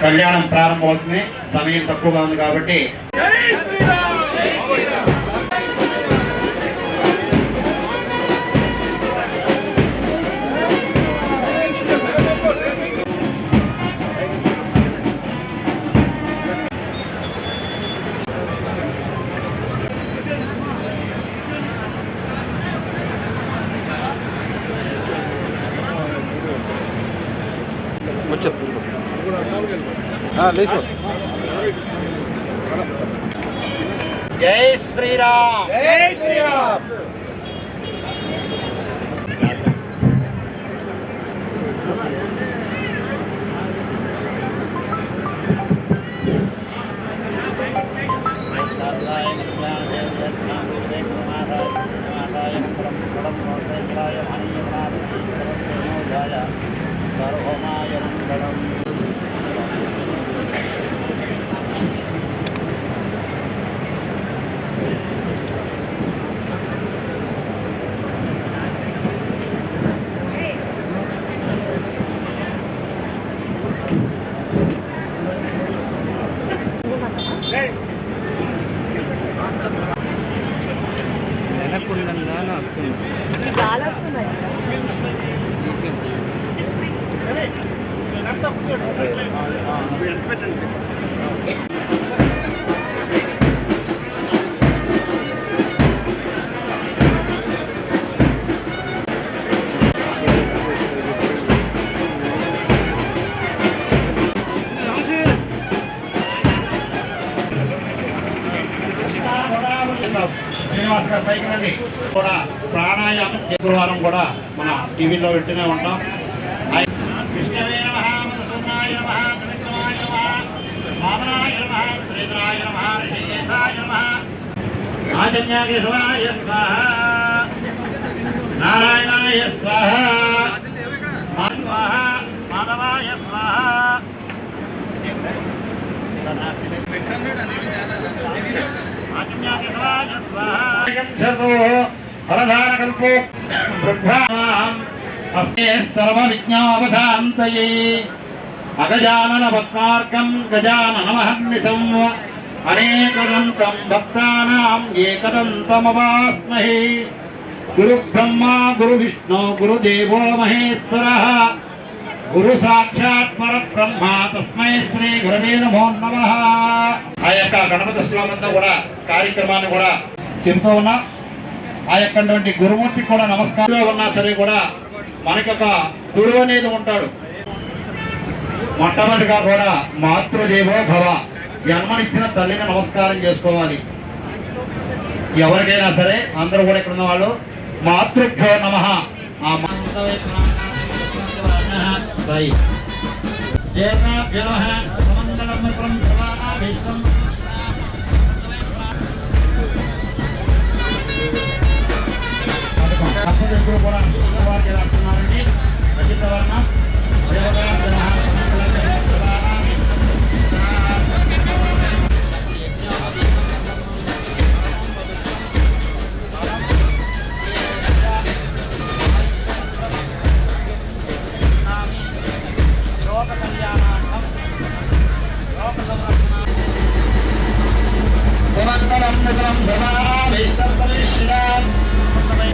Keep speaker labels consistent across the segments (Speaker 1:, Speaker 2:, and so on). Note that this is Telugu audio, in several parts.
Speaker 1: కళ్యాణం ప్రారంభమవుతుంది. సమయం తక్కువగా ఉంది కాబట్టి జై శ్రీరామ్, జై శ్రీరామ్. శ్రీనివాస్ గారు పైకి రండి. కూడా ప్రాణాయామం శుక్రవారం కూడా మన టీవీలో వింటూనే ఉంటాం. విష్ణవే నమః, మధుసూదనాయ నమః, త్రివిక్రమాయ నమః, వామనాయ నమః, త్రినేత్రాయ నమః, ఋషికేశాయ నమః, రాజన్యాకేశవాయ స్వాహా, నారాయణాయ స్వాహా, మాధవాయ స్వాహా. హరధారకల్పో సర్వవిజ్ఞావధాంతయే అగజానన పద్మార్కం గజాననమహర్నిశం అనేకదంతం భక్తానాం ఏకదంతమవాస్మహే. గురు బ్రహ్మా గురు విష్ణు గురుదేవో మహేశ్వరః గురు సాక్షాత్ పరబ్రహ్మ తస్మై శ్రీ గురవే నమో నమః. ఆ యొక్క గణపతి శ్లోకంతో కూడా కార్యక్రమాన్ని కూడా చెబుతూ ఉన్నా. ఆ యొక్క గురుమూర్తి కూడా నమస్కారంలో ఉన్నా సరే కూడా మనకి ఒక గురువు అనేది ఉంటాడు. మొట్టమొదటిగా కూడా మాతృదేవో భవ, జన్మనిచ్చిన తల్లిని నమస్కారం చేసుకోవాలి. ఎవరికైనా సరే అందరూ కూడా ఇక్కడ ఉన్న వాళ్ళు మాతృభ్యో నమః. ఆ తప్పదెప్పుడు కూడా వారికి రాస్తున్నారండి. రచిత వర్ణం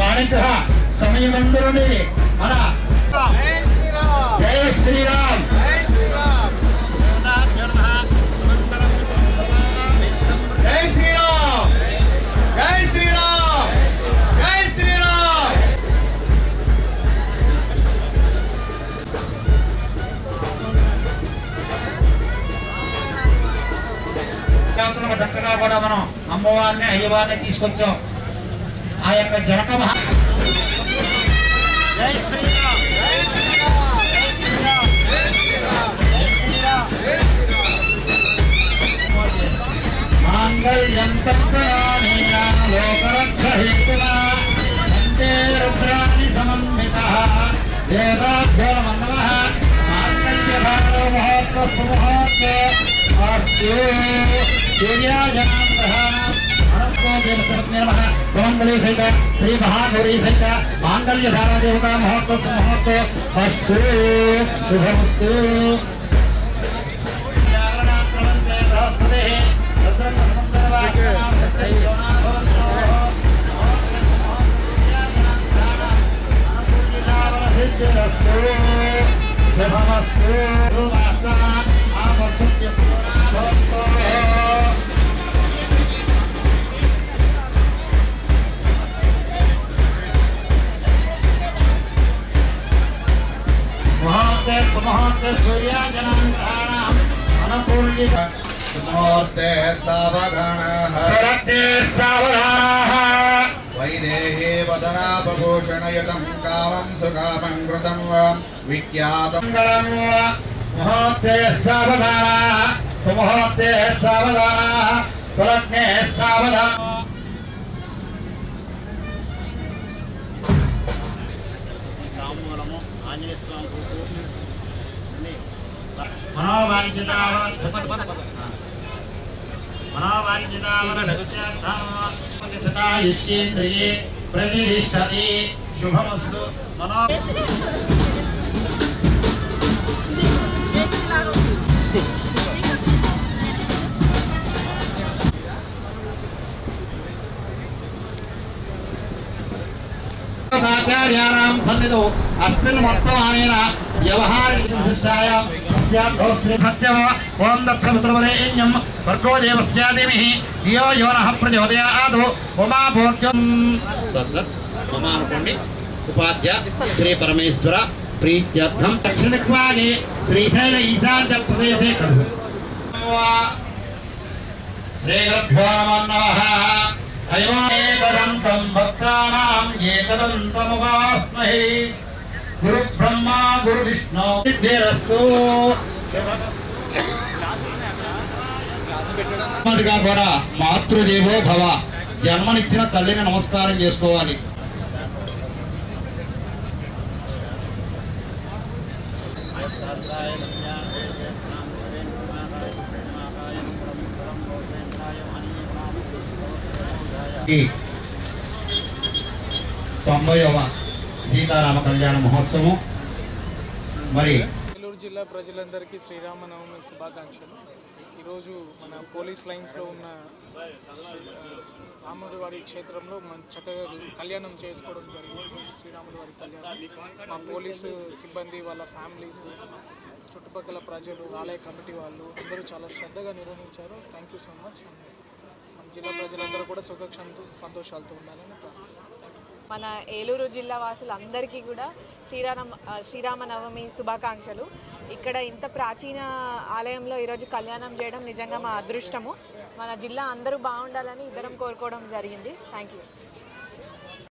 Speaker 1: వాణిగ్రహ సమయమందరుని మన జై శ్రీరామ్, జై శ్రీరామ్. జై శ్రీరామ్, జై శ్రీరామ్, జై శ్రీరామ్. చక్కగా కూడా మనం అమ్మవారిని అయ్యవారిని తీసుకొచ్చాం. ఆ యొక్క జనక మహా జై శ్రీరామ్, జై శ్రీరామ్, జై శ్రీరామ్, జై శ్రీరామ్, జై శ్రీరామ్, జై శ్రీరామ్. మాంగళ్యం తత్ప్రదానేన లోకరక్షహేతునా వందే రుద్రాణి సమన్వితః వేదాభ్యో నమః. మాంగళ్యధారో ముహూర్తస్తు ముహూర్తే सूर्याजनां ग्रहाणाम् सुमंगली सहित श्री महागौरी सहित मांगल्य धारण देवता महोत्सव अस्तु शुभमस्तु
Speaker 2: मुहूर्ते सावधानः वैदेहे वदनापभूषणयुतं कामं सुकामं कृतं विज्ञातं
Speaker 1: मुहूर्ते सावधानः सुमुहूर्ते सावधानः सुलग्ने सावधानः मनोवाञ्छितावरसत्यायुष्येन्द्रिये प्रतिष्ठति शुभमस्तु मनो आचार्याणां सन्निधौ अस्मिन् वर्तमानेन व्यवहारिकविशिष्टायां सत्यम् ओं दक्षमित्रवरेण्यं भर्गो देवस्य धीमहि धियो यो नः प्रचोदयात् उमा भोग्यं मम అనుకోండి ఉపాధ్య శ్రీ పరమేశ్వర ప్రీత్యర్థం దక్షిణదిక్వాగే శ్రీశైల ఈశాన్య ప్రదేశే శ్రీగురుభ్యో నమః అయోనేకదంతం భక్తానాం ఏకదంతముపాస్మహే గురు బ్రహ్మ గురు విష్ణు సిద్ధిరస్తు కూడా మాతృదేవో భవ జన్మనిచ్చిన తల్లిని నమస్కారం చేసుకోవాలి. ఈ 90వ సీతారామ కళ్యాణ మహోత్సవం మరి
Speaker 3: ఏలూరు జిల్లా ప్రజలందరికీ శ్రీరామనవమి శుభాకాంక్షలు. ఈరోజు మన పోలీస్ లైన్స్లో ఉన్న రాముడి వారి క్షేత్రంలో చక్కగా కళ్యాణం చేసుకోవడం జరిగింది. శ్రీరాముడి వారి కళ్యాణం మా పోలీసు సిబ్బంది వాళ్ళ ఫ్యామిలీస్ చుట్టుపక్కల ప్రజలు ఆలయ కమిటీ వాళ్ళు అందరూ చాలా శ్రద్ధగా నిర్వహించారు. Thank you so much. మన జిల్లా ప్రజలందరూ కూడా సుఖ సంతోషాలతో ఉండాలని ప్రార్థిస్తున్నాను.
Speaker 4: మన ఏలూరు జిల్లా వాసులందరికీ కూడా శ్రీరామనవమి శుభాకాంక్షలు. ఇక్కడ ఇంత ప్రాచీన ఆలయంలో ఈరోజు కళ్యాణం చేయడం నిజంగా మా అదృష్టము. మన జిల్లా అందరూ బాగుండాలని ఇద్దరం కోరుకోవడం జరిగింది. Thank you.